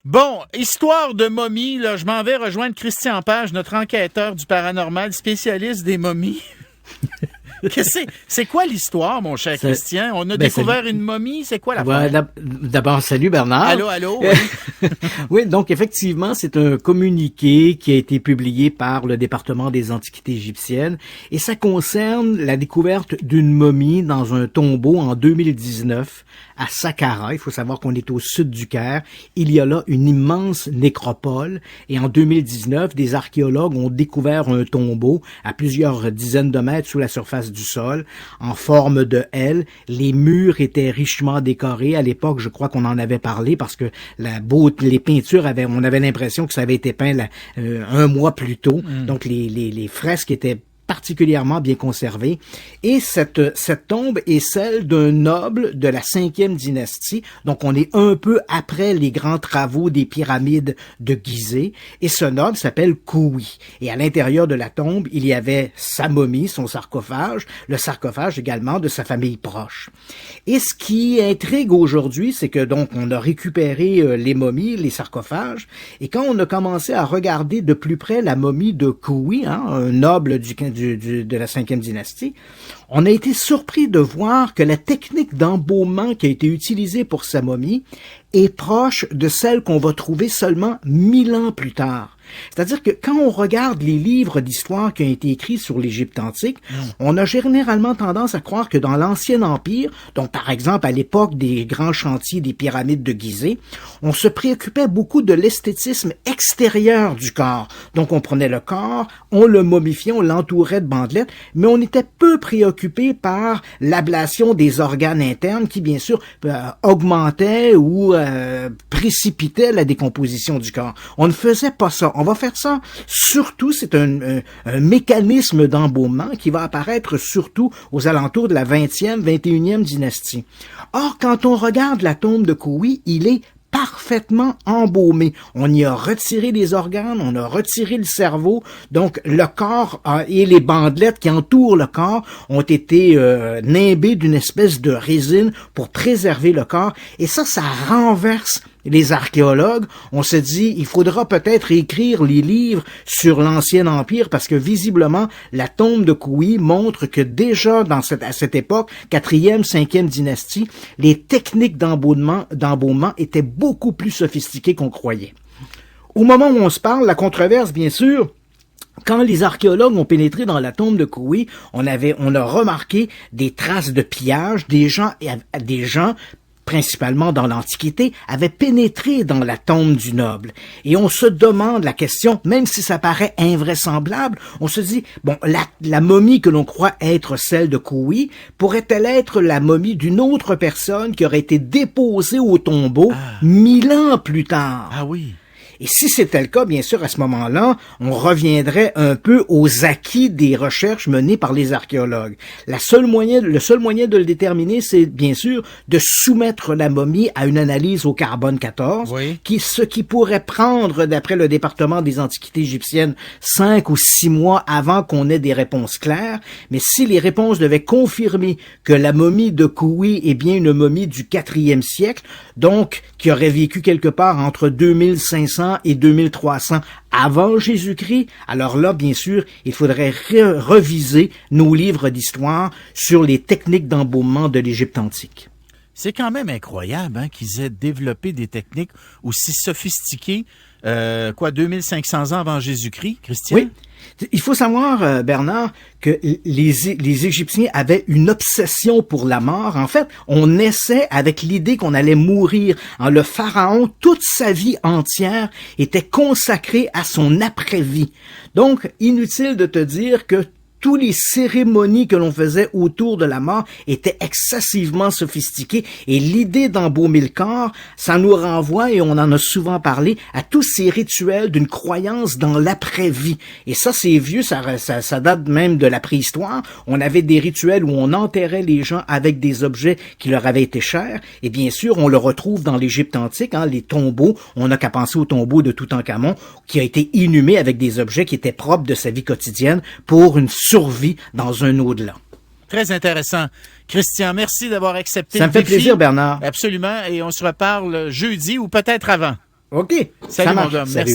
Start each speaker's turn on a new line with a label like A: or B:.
A: Bon, histoire de momies, là, je m'en vais rejoindre Christian Page, notre enquêteur du paranormal, spécialiste des momies. C'est quoi l'histoire, mon cher Christian? On a découvert une momie, c'est quoi l'affaire?
B: D'abord, salut Bernard.
A: Allô? Oui.
B: Oui, donc effectivement, c'est un communiqué qui a été publié par le département des Antiquités égyptiennes et ça concerne la découverte d'une momie dans un tombeau en 2019 à Saqqara. Il faut savoir qu'on est au sud du Caire. Il y a là une immense nécropole et en 2019, des archéologues ont découvert un tombeau à plusieurs dizaines de mètres sous la surface du sol, en forme de L. Les murs étaient richement décorés. À l'époque, je crois qu'on en avait parlé parce que les peintures on avait l'impression que ça avait été peint un mois plus tôt. Donc les fresques étaient particulièrement bien conservée. Et cette tombe est celle d'un noble de la 5e dynastie. Donc, on est un peu après les grands travaux des pyramides de Gizeh. Et ce noble s'appelle Kouhi. Et à l'intérieur de la tombe, il y avait sa momie, son sarcophage, le sarcophage également de sa famille proche. Et ce qui intrigue aujourd'hui, c'est que donc, on a récupéré les momies, les sarcophages. Et quand on a commencé à regarder de plus près la momie de Kouhi, un noble de la 5e dynastie, on a été surpris de voir que la technique d'embaumement qui a été utilisée pour sa momie est proche de celle qu'on va trouver seulement 1000 ans plus tard. C'est-à-dire que quand on regarde les livres d'histoire qui ont été écrits sur l'Égypte antique, on a généralement tendance à croire que dans l'Ancien Empire, donc par exemple à l'époque des grands chantiers des pyramides de Gizeh, on se préoccupait beaucoup de l'esthétisme extérieur du corps. Donc on prenait le corps, on le momifiait, on l'entourait de bandelettes, mais on était peu préoccupé par l'ablation des organes internes qui bien sûr augmentaient ou précipitaient la décomposition du corps. On ne faisait pas ça. On va faire ça surtout, c'est un mécanisme d'embaumement qui va apparaître surtout aux alentours de la 20e, 21e dynastie. Or, quand on regarde la tombe de Kouhi, il est parfaitement embaumé. On y a retiré les organes, on a retiré le cerveau, donc le corps et les bandelettes qui entourent le corps ont été nimbées d'une espèce de résine pour préserver le corps, et ça renverse les archéologues. On se dit, il faudra peut-être écrire les livres sur l'Ancien Empire parce que visiblement, la tombe de Kouhi montre que déjà à cette époque, 4e, 5e dynastie, les techniques d'embaumement étaient beaucoup plus sophistiquées qu'on croyait. Au moment où on se parle, la controverse, bien sûr, quand les archéologues ont pénétré dans la tombe de Kouhi, on a remarqué des traces de pillage, des gens principalement dans l'Antiquité, avaient pénétré dans la tombe du noble. Et on se demande la question, même si ça paraît invraisemblable, on se dit, bon, la momie que l'on croit être celle de Kouhi, pourrait-elle être la momie d'une autre personne qui aurait été déposée au tombeau 1000 ans plus tard?
A: Ah oui.
B: Et si c'était le cas, bien sûr, à ce moment-là, on reviendrait un peu aux acquis des recherches menées par les archéologues. Le seul moyen de le déterminer, c'est bien sûr de soumettre la momie à une analyse au carbone 14, ce qui pourrait prendre, d'après le département des Antiquités égyptiennes, 5 ou 6 mois avant qu'on ait des réponses claires. Mais si les réponses devaient confirmer que la momie de Kouhi est bien une momie du 4e siècle, donc qui aurait vécu quelque part entre 2500 et 2300 avant Jésus-Christ, alors là, bien sûr, il faudrait reviser nos livres d'histoire sur les techniques d'embaumement de l'Égypte antique.
A: C'est quand même incroyable qu'ils aient développé des techniques aussi sophistiquées, 2500 ans avant Jésus-Christ, Christian?
B: Oui. Il faut savoir, Bernard, que les Égyptiens avaient une obsession pour la mort. En fait, on naissait avec l'idée qu'on allait mourir. Le pharaon, toute sa vie entière, était consacrée à son après-vie. Donc, inutile de te dire que toutes les cérémonies que l'on faisait autour de la mort étaient excessivement sophistiquées et l'idée d'embaumer le corps, ça nous renvoie, et on en a souvent parlé, à tous ces rituels d'une croyance dans l'après-vie. Et ça, c'est vieux, ça date même de la préhistoire. On avait des rituels où on enterrait les gens avec des objets qui leur avaient été chers. Et bien sûr, on le retrouve dans l'Égypte antique, les tombeaux. On n'a qu'à penser au tombeau de Toutankhamon, qui a été inhumé avec des objets qui étaient propres de sa vie quotidienne pour une survie dans un au-delà.
A: Très intéressant. Christian, merci d'avoir accepté
B: le défi. Ça me fait plaisir, Bernard.
A: Absolument. Et on se reparle jeudi ou peut-être avant.
B: OK.
A: Salut,
B: Ça
A: mon
B: marche.
A: gars.
B: Salut.
A: Merci.